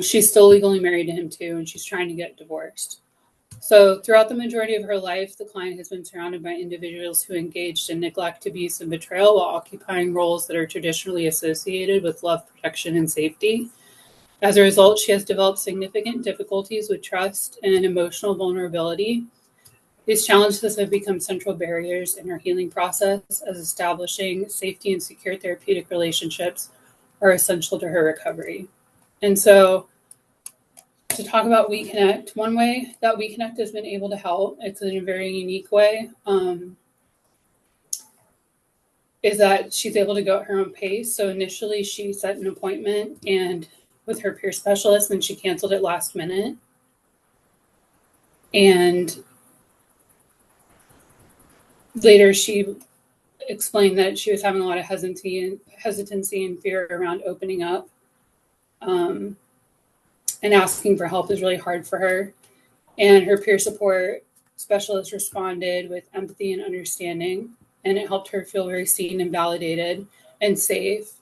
She's still legally married to him too, and she's trying to get divorced. So throughout the majority of her life, the client has been surrounded by individuals who engaged in neglect, abuse, and betrayal while occupying roles that are traditionally associated with love, protection, and safety. As a result, she has developed significant difficulties with trust and emotional vulnerability. These challenges have become central barriers in her healing process, as establishing safety and secure therapeutic relationships are essential to her recovery. And so, to talk about WeConnect, one way that WeConnect has been able to help, it's in a very unique way, is that she's able to go at her own pace. So initially she set an appointment and with her peer specialist, and she canceled it last minute. And later she explained that she was having a lot of hesitancy and fear around opening up. And asking for help is really hard for her. And her peer support specialist responded with empathy and understanding, and it helped her feel very seen and validated and safe.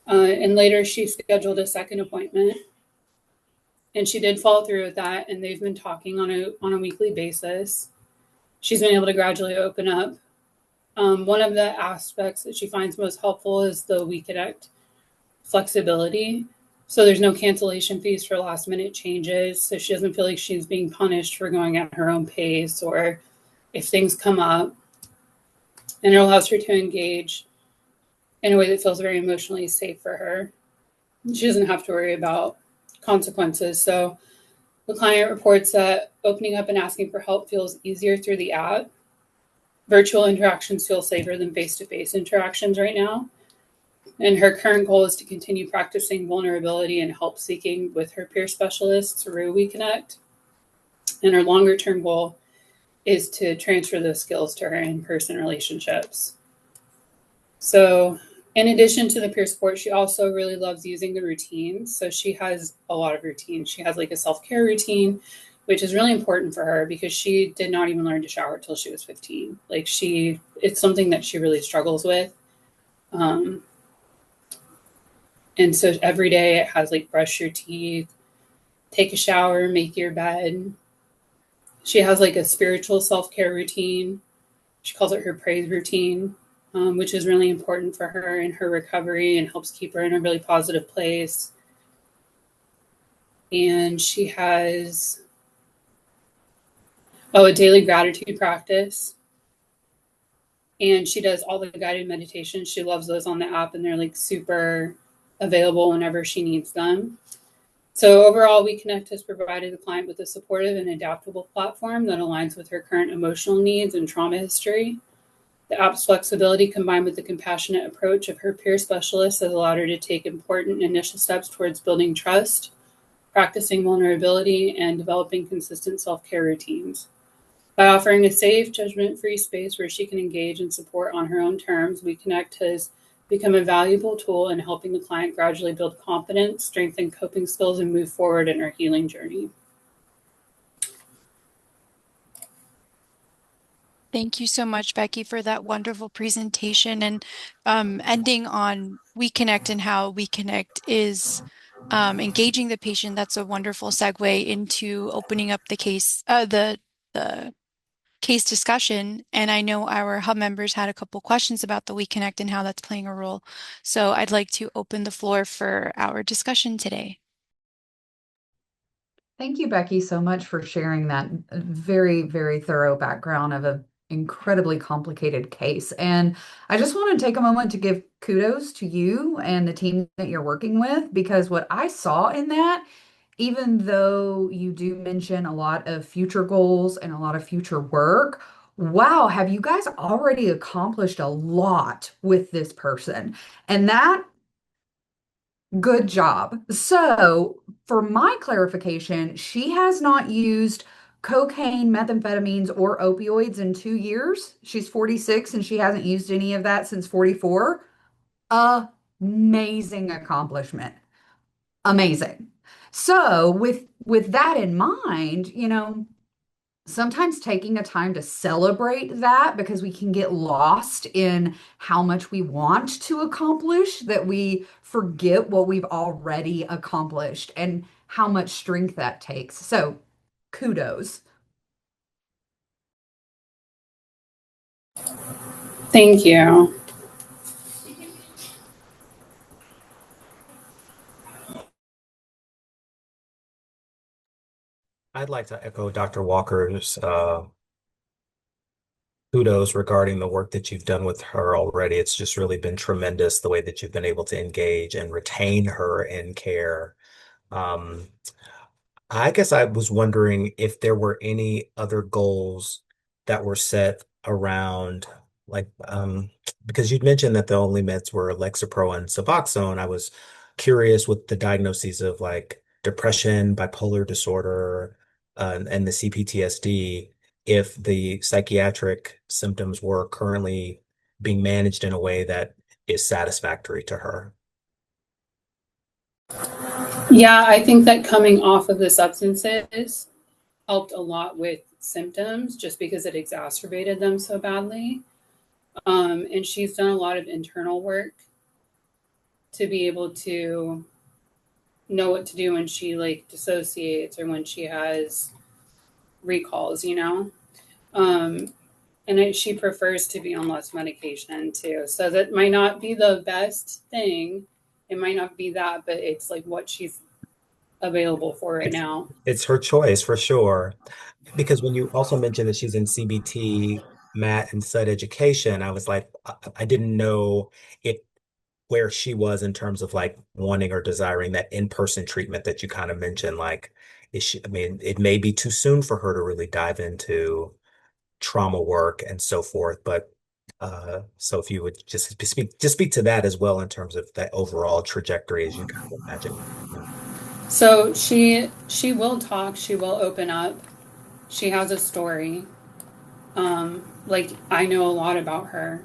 And later she scheduled a second appointment, and she did follow through with that, and they've been talking on a weekly basis. She's been able to gradually open up. One of the aspects that she finds most helpful is the WeConnect flexibility. So there's no cancellation fees for last minute changes. So she doesn't feel like she's being punished for going at her own pace or if things come up. And it allows her to engage in a way that feels very emotionally safe for her. She doesn't have to worry about consequences. So the client reports that opening up and asking for help feels easier through the app. Virtual interactions feel safer than face-to-face interactions right now. And her current goal is to continue practicing vulnerability and help seeking with her peer specialists through WeConnect. And her longer term goal is to transfer those skills to her in-person relationships. So in addition to the peer support, she also really loves using the routines. So she has a lot of routines. She has like a self-care routine, which is really important for her because she did not even learn to shower till she was 15. Like it's something that she really struggles with. And so every day it has like brush your teeth, take a shower, make your bed. She has like a spiritual self-care routine. She calls it her praise routine, which is really important for her in her recovery and helps keep her in a really positive place. And she has a daily gratitude practice. And she does all the guided meditations. She loves those on the app, and they're like super available whenever she needs them. So overall, WeConnect has provided the client with a supportive and adaptable platform that aligns with her current emotional needs and trauma history. The app's flexibility combined with the compassionate approach of her peer specialist has allowed her to take important initial steps towards building trust, practicing vulnerability, and developing consistent self-care routines. By offering a safe, judgment-free space where she can engage and support on her own terms, WeConnect has become a valuable tool in helping the client gradually build confidence, strengthen coping skills, and move forward in her healing journey. Thank you so much, Becky, for that wonderful presentation and ending on WeConnect and how WeConnect is engaging the patient. That's a wonderful segue into opening up the the case discussion. And I know our hub members had a couple questions about the WeConnect and how that's playing a role. So I'd like to open the floor for our discussion today. Thank you, Becky, so much for sharing that very, very thorough background of an incredibly complicated case. And I just want to take a moment to give kudos to you and the team that you're working with, because what I saw in that, even though you do mention a lot of future goals and a lot of future work, wow, have you guys already accomplished a lot with this person? And that good job. So, for my clarification, she has not used cocaine, methamphetamines, or opioids in 2 years. She's 46 and she hasn't used any of that since 44. Amazing accomplishment. Amazing. So, with that in mind, sometimes taking a time to celebrate that, because we can get lost in how much we want to accomplish that we forget what we've already accomplished and how much strength that takes. So, kudos. Thank you. I'd like to echo Dr. Walker's kudos regarding the work that you've done with her already. It's just really been tremendous the way that you've been able to engage and retain her in care. Um, I guess I was wondering if there were any other goals that were set around, like, because you'd mentioned that the only meds were Lexapro and Suboxone. I was curious with the diagnoses of like depression, bipolar disorder, and the CPTSD, if the psychiatric symptoms were currently being managed in a way that is satisfactory to her. Yeah, I think that coming off of the substances helped a lot with symptoms just because it exacerbated them so badly. And she's done a lot of internal work to be able to know what to do when she like dissociates or when she has recalls, and she prefers to be on less medication too. So that might not be the best thing. It might not be that, but it's like what she's available for right It's now. it's her choice for sure. Because when you also mentioned that she's in CBT, Matt, and Sud Education, I was like, I didn't know if where she was in terms of like wanting or desiring that in-person treatment that you kind of mentioned. Like, I mean, it may be too soon for her to really dive into trauma work and so forth, but so if you would just speak to that as well in terms of that overall trajectory as you kind of imagine. So she will talk, she will open up. She has a story. Like I know a lot about her.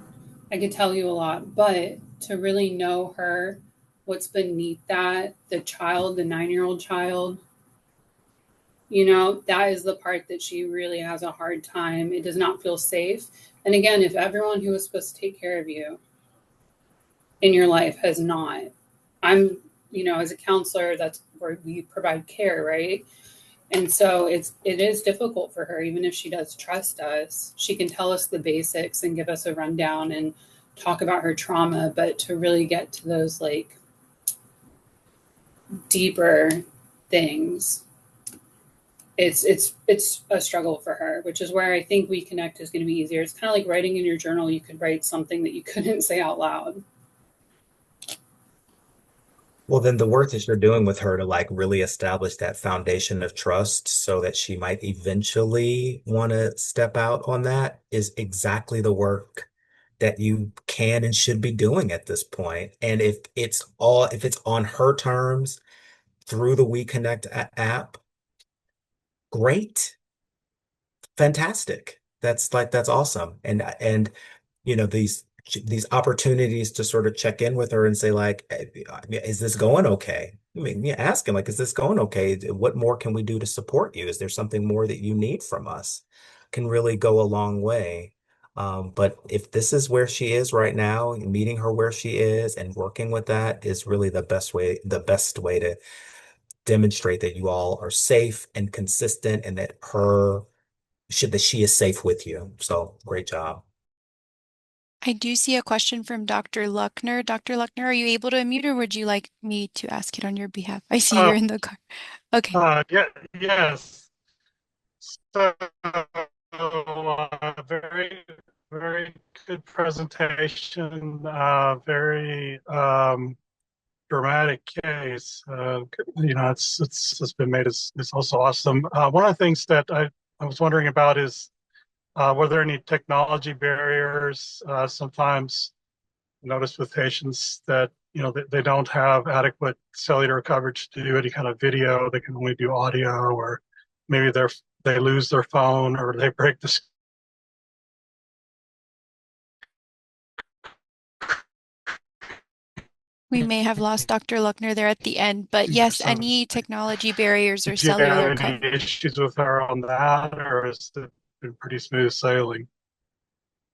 I could tell you a lot, but to really know her, what's beneath that, the child, the 9-year-old child, that is the part that she really has a hard time. It does not feel safe. And again, if everyone who was supposed to take care of you in your life has not, I'm, as a counselor, that's where we provide care, right? And so it is difficult for her, even if she does trust us. She can tell us the basics and give us a rundown and talk about her trauma, but to really get to those like deeper things, it's a struggle for her, which is where I think We Connect is going to be easier. It's kind of like writing in your journal. You could write something that you couldn't say out loud. Well, then the work that you're doing with her to like really establish that foundation of trust so that she might eventually want to step out on that is exactly the work that you can and should be doing at this point. And if it's on her terms through the app, great, fantastic. That's awesome. And these opportunities to sort of check in with her and say like, is this going okay? I mean, yeah, ask him like, is this going okay? What more can we do to support you? Is there something more that you need from us? Can really go a long way. But if this is where she is right now, meeting her where she is and working with that is really the best way to demonstrate that you all are safe and consistent and that she is safe with you. So great job. I do see a question from Dr. Luckner. Dr. Luckner, are you able to unmute or would you like me to ask it on your behalf? I see Uh, you're in the car. Okay. yeah, yes. So, very, very good presentation. Very dramatic case. It's been made. It's also awesome. One of the things that I was wondering about is were there any technology barriers? Sometimes notice with patients that they don't have adequate cellular coverage to do any kind of video. They can only do audio, or maybe they lose their phone or they break the. We may have lost Dr. Luckner there at the end, but yes, So, any technology barriers or did you have cellular any coverage. issues with her on that, or has it been pretty smooth sailing?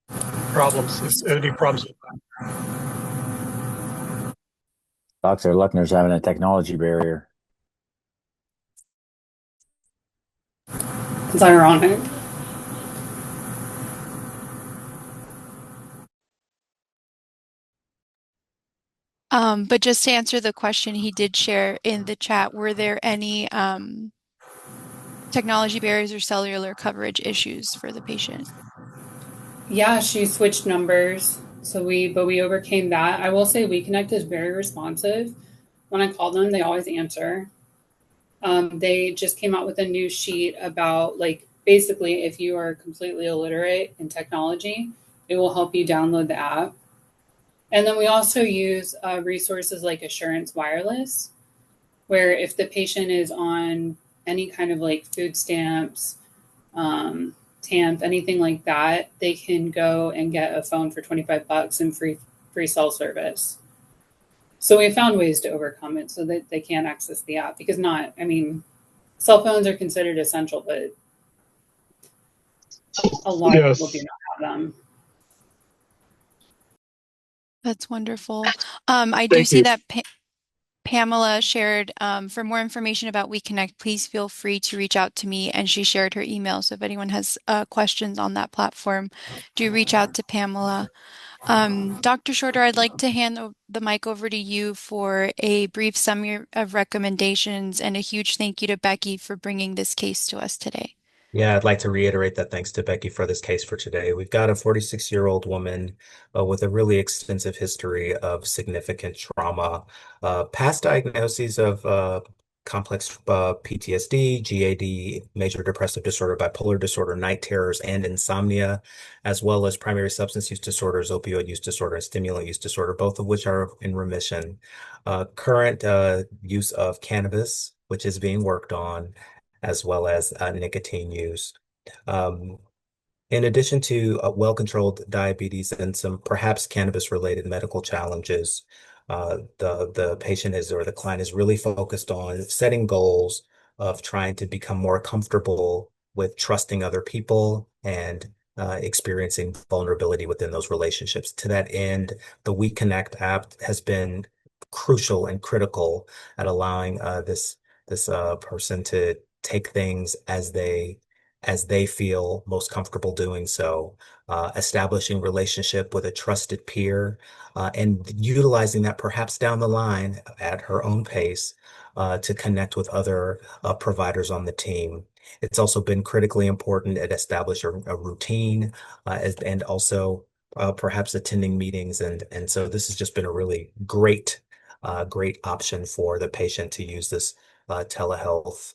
Any problems with Dr. Luckner's having a technology barrier. It's ironic. But just to answer the question he did share in the chat, were there any technology barriers or cellular coverage issues for the patient? Yeah, she switched numbers. But we overcame that. I will say We Connect is very responsive. When I call them, they always answer. They just came out with a new sheet about like basically if you are completely illiterate in technology, it will help you download the app. And then we also use resources like Assurance Wireless, where if the patient is on any kind of like food stamps, TAMP, anything like that, they can go and get a phone for $25 and free cell service. So we found ways to overcome it so that they can't access the app because cell phones are considered essential, but a lot of people do yes. not have them. That's wonderful. I do Thank see you. that Pamela shared, for more information about We Connect, please feel free to reach out to me. And she shared her email. So if anyone has questions on that platform, do reach out to Pamela. Dr. Shorter, I'd like to hand the mic over to you for a brief summary of recommendations and a huge thank you to Becky for bringing this case to us today. Yeah, I'd like to reiterate that thanks to Becky for this case for today. We've got a 46-year-old woman with a really extensive history of significant trauma, past diagnoses of complex PTSD, GAD, major depressive disorder, bipolar disorder, night terrors, and insomnia, as well as primary substance use disorders, opioid use disorder, and stimulant use disorder, both of which are in remission. Current use of cannabis, which is being worked on, as well as nicotine use. Um, in addition to well-controlled diabetes and some perhaps cannabis-related medical challenges, the patient is or the client is really focused on setting goals of trying to become more comfortable with trusting other people and experiencing vulnerability within those relationships. To that end, the We Connect app has been crucial and critical at allowing this person to take things as they feel most comfortable doing so, establishing relationship with a trusted peer, and utilizing that perhaps down the line at her own pace to connect with other providers on the team. It's also been critically important at establishing a routine and also perhaps attending meetings. And so this has just been a really great option for the patient to use this telehealth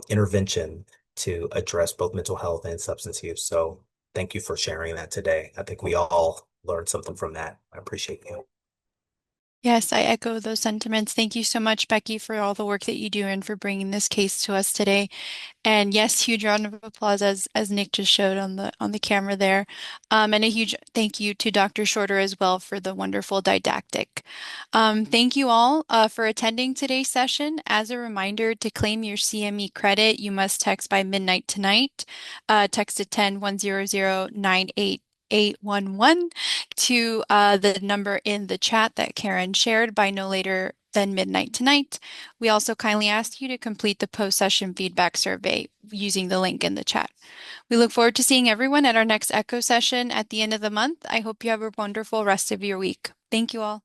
intervention to address both mental health and substance use. So thank you for sharing that today. I think we all learned something from that. I appreciate you. Yes, I echo those sentiments. Thank you so much, Becky, for all the work that you do and for bringing this case to us today. And yes, huge round of applause as Nick just showed on the camera there. And a huge thank you to Dr. Shorter as well for the wonderful didactic. Thank you all for attending today's session. As a reminder, to claim your CME credit, you must text by midnight tonight. Text to 10-100-98-811 to the number in the chat that Karen shared by no later than midnight tonight. We also kindly ask you to complete the post-session feedback survey using the link in the chat. We look forward to seeing everyone at our next Echo session at the end of the month. I hope you have a wonderful rest of your week. Thank you all.